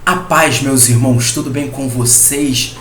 A paz, meus irmãos, tudo bem com vocês?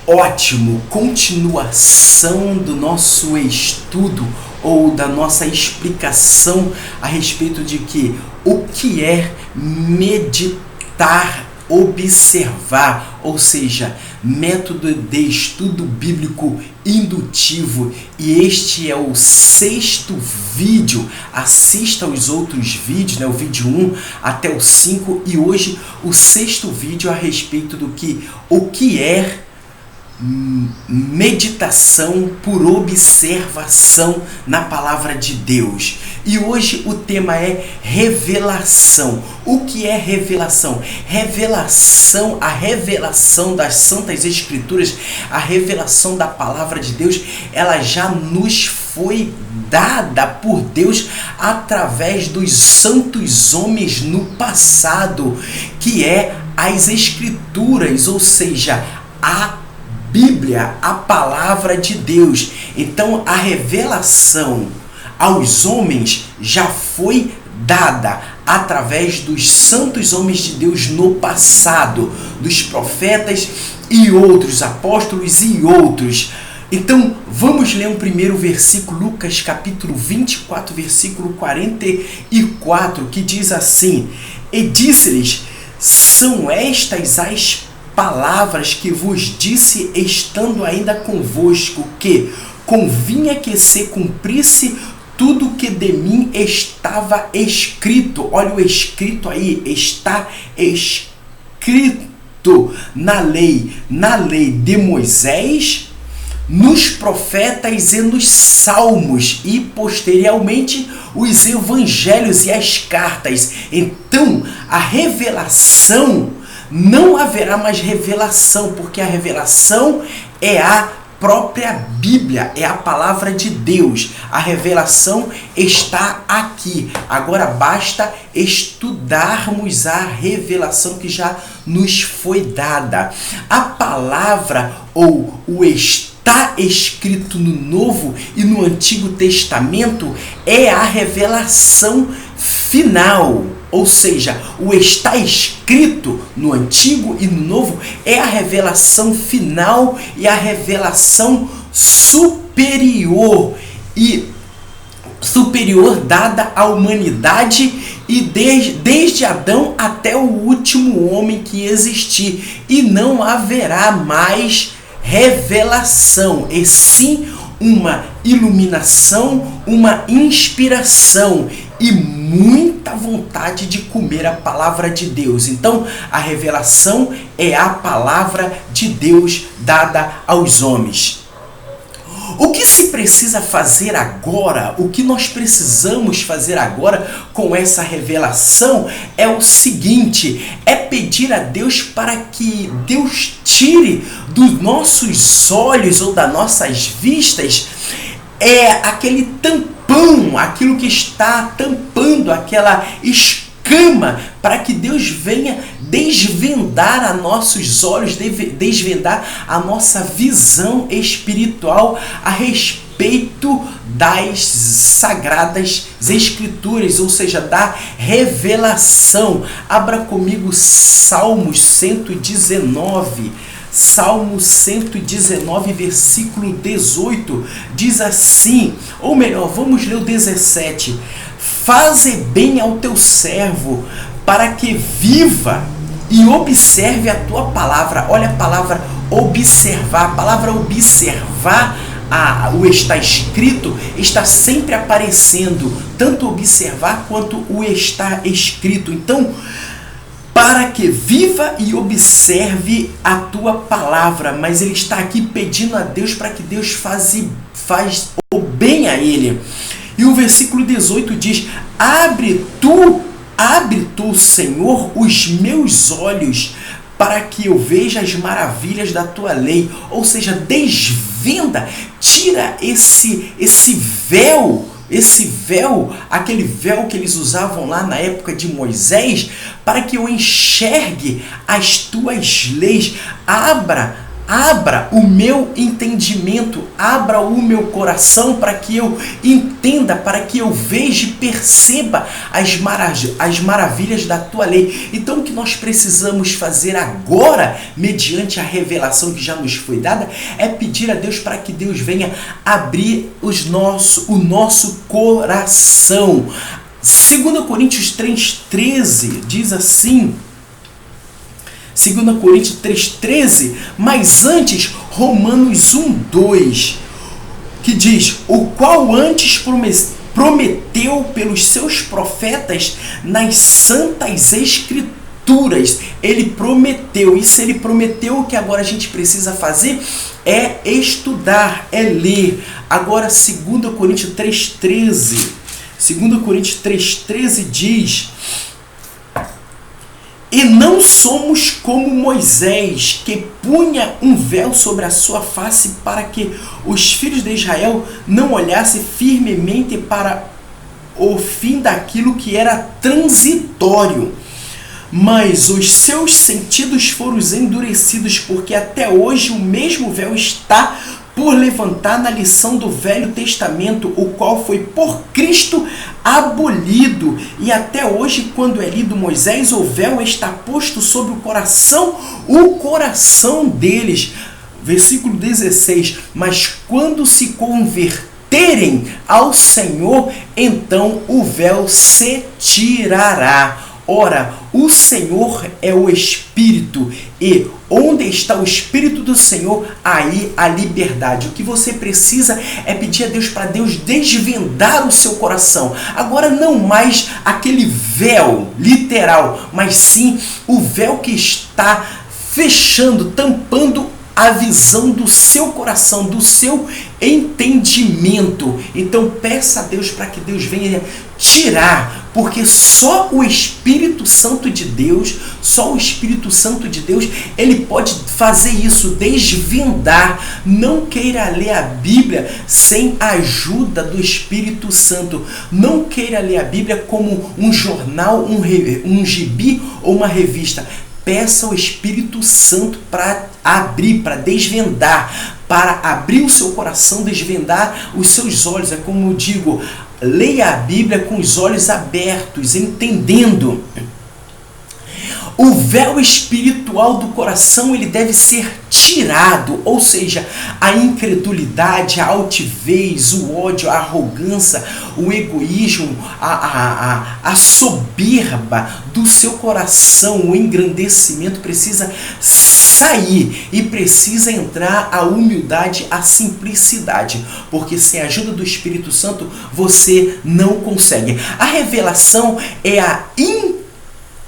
Ótimo! Continuação do nosso estudo ou da nossa explicação a respeito de o que é meditar, observar, ou seja, método de estudo bíblico indutivo. E este é o 6º vídeo. Assista aos outros vídeos, o vídeo 1 até o 5, e hoje o 6º vídeo a respeito do o que é meditação por observação na palavra de Deus. E hoje o tema é revelação. O que é revelação? Revelação, a revelação das Santas Escrituras, a revelação da palavra de Deus, ela já nos foi dada por Deus através dos santos homens no passado, que é as Escrituras, ou seja, a Bíblia, a palavra de Deus. Então a revelação aos homens já foi dada através dos santos homens de Deus no passado, dos profetas e outros, apóstolos e outros. Então vamos ler um primeiro versículo, Lucas capítulo 24, versículo 44, que diz assim: E disse-lhes: São estas as palavras que vos disse estando ainda convosco, que convinha que se cumprisse tudo que de mim estava escrito. Olha o escrito aí, está escrito na lei de Moisés, nos profetas e nos salmos, e posteriormente os evangelhos e as cartas. Então a revelação, não haverá mais revelação, porque a revelação é a própria Bíblia, é a palavra de Deus. A revelação está aqui. Agora basta estudarmos a revelação que já nos foi dada. A palavra ou o está escrito no Novo e no Antigo Testamento é a revelação final. Ou seja, o está escrito no Antigo e no Novo é a revelação final e a revelação superior dada à humanidade, e desde Adão até o último homem que existir. E não haverá mais revelação, e sim uma iluminação, uma inspiração e muita vontade de comer a palavra de Deus. Então, a revelação é a palavra de Deus dada aos homens. O que se precisa fazer agora, o que nós precisamos fazer agora com essa revelação é o seguinte: é pedir a Deus para que Deus tire dos nossos olhos ou das nossas vistas aquele tampão, aquilo que está tampando, aquela escama, para que Deus venha desvendar a nossos olhos, desvendar a nossa visão espiritual a respeito das sagradas escrituras, ou seja, da revelação. Abra comigo Salmos 119. Salmo 119, versículo 18, diz assim, ou melhor, vamos ler o 17. Faze bem ao teu servo, para que viva e observe a tua palavra. Olha a palavra observar. A palavra observar, o está escrito, está sempre aparecendo, tanto observar quanto o está escrito. Então, para que viva e observe a tua palavra. Mas ele está aqui pedindo a Deus para que Deus faz o bem a ele. E o versículo 18 diz: Abre tu, Senhor, os meus olhos, para que eu veja as maravilhas da tua lei. Ou seja, desvenda, tira esse véu, aquele véu que eles usavam lá na época de Moisés, para que eu enxergue as tuas leis. abra o meu entendimento, abra o meu coração para que eu entenda, para que eu veja e perceba as maravilhas da tua lei. Então o que nós precisamos fazer agora, mediante a revelação que já nos foi dada, é pedir a Deus para que Deus venha abrir o nosso coração. 2 Coríntios 3,13 diz assim, 2 Coríntios 3,13, mas antes, Romanos 1,2, que diz, o qual antes prometeu pelos seus profetas nas santas escrituras. Ele prometeu, e se ele prometeu, o que agora a gente precisa fazer é estudar, é ler. Agora 2 Coríntios 3,13, 2 Coríntios 3,13 diz, e não somos como Moisés, que punha um véu sobre a sua face para que os filhos de Israel não olhassem firmemente para o fim daquilo que era transitório. Mas os seus sentidos foram endurecidos, porque até hoje o mesmo véu está por levantar na lição do Velho Testamento, o qual foi por Cristo abolido. E até hoje, quando é lido Moisés, o véu está posto sobre o coração deles. Versículo 16, mas quando se converterem ao Senhor, então o véu se tirará. Ora, o Senhor é o Espírito, e onde está o Espírito do Senhor, aí a liberdade. O que você precisa é pedir a Deus para Deus desvendar o seu coração. Agora não mais aquele véu literal, mas sim o véu que está fechando, tampando a visão do seu coração, do seu entendimento. Então peça a Deus para que Deus venha tirar, porque só o Espírito Santo de Deus, ele pode fazer isso, desvendar. Não queira ler a Bíblia sem a ajuda do Espírito Santo. Não queira ler a Bíblia como um jornal, um gibi ou uma revista. Peça ao Espírito Santo para abrir, para desvendar, para abrir o seu coração, desvendar os seus olhos. É como eu digo, leia a Bíblia com os olhos abertos, entendendo. O véu espiritual do coração, ele deve ser tirado, ou seja, a incredulidade, a altivez, o ódio, a arrogância, o egoísmo, a soberba do seu coração, o engrandecimento precisa sair e precisa entrar a humildade, a simplicidade, porque sem a ajuda do Espírito Santo você não consegue. A revelação é a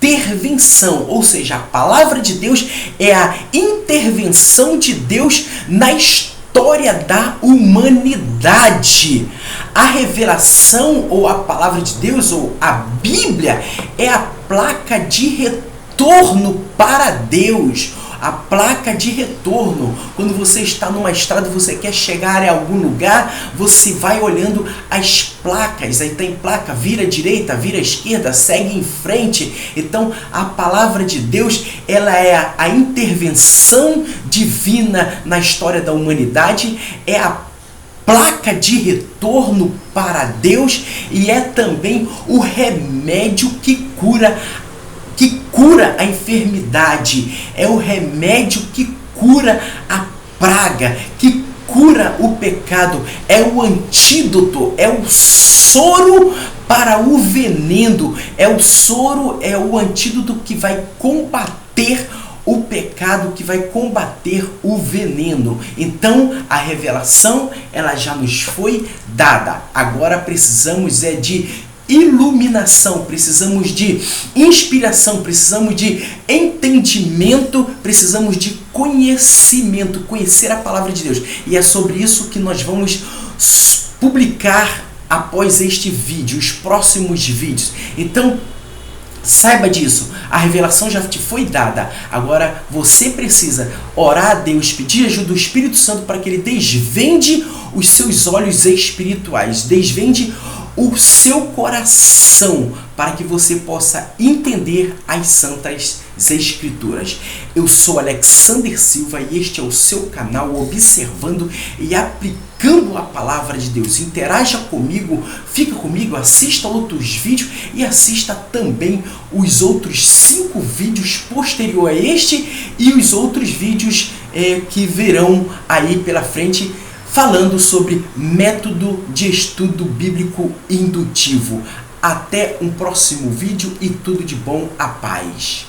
intervenção, ou seja, a palavra de Deus é a intervenção de Deus na história da humanidade. A revelação, ou a palavra de Deus, ou a Bíblia, é a placa de retorno para Deus. A placa de retorno. Quando você está numa estrada e você quer chegar a algum lugar, você vai olhando as placas. Aí tem placa, vira à direita, vira à esquerda, segue em frente. Então, a palavra de Deus, ela é a intervenção divina na história da humanidade, é a placa de retorno para Deus e é também o remédio que cura a enfermidade, é o remédio que cura a praga, que cura o pecado, é o antídoto, é o soro para o veneno, é o soro, é o antídoto que vai combater o pecado, que vai combater o veneno. Então, a revelação, ela já nos foi dada. Agora precisamos de iluminação, precisamos de inspiração, precisamos de entendimento, precisamos de conhecimento, conhecer a palavra de Deus. E é sobre isso que nós vamos publicar após este vídeo, os próximos vídeos. Então, saiba disso, a revelação já te foi dada. Agora você precisa orar a Deus, pedir ajuda do Espírito Santo para que ele desvende os seus olhos espirituais, desvende o seu coração, para que você possa entender as Santas Escrituras. Eu sou Alexander Silva e este é o seu canal Observando e Aplicando a Palavra de Deus. Interaja comigo, fica comigo, assista outros vídeos e assista também os outros 5 vídeos posterior a este e os outros vídeos que virão aí pela frente, falando sobre método de estudo bíblico indutivo. Até um próximo vídeo e tudo de bom, a paz.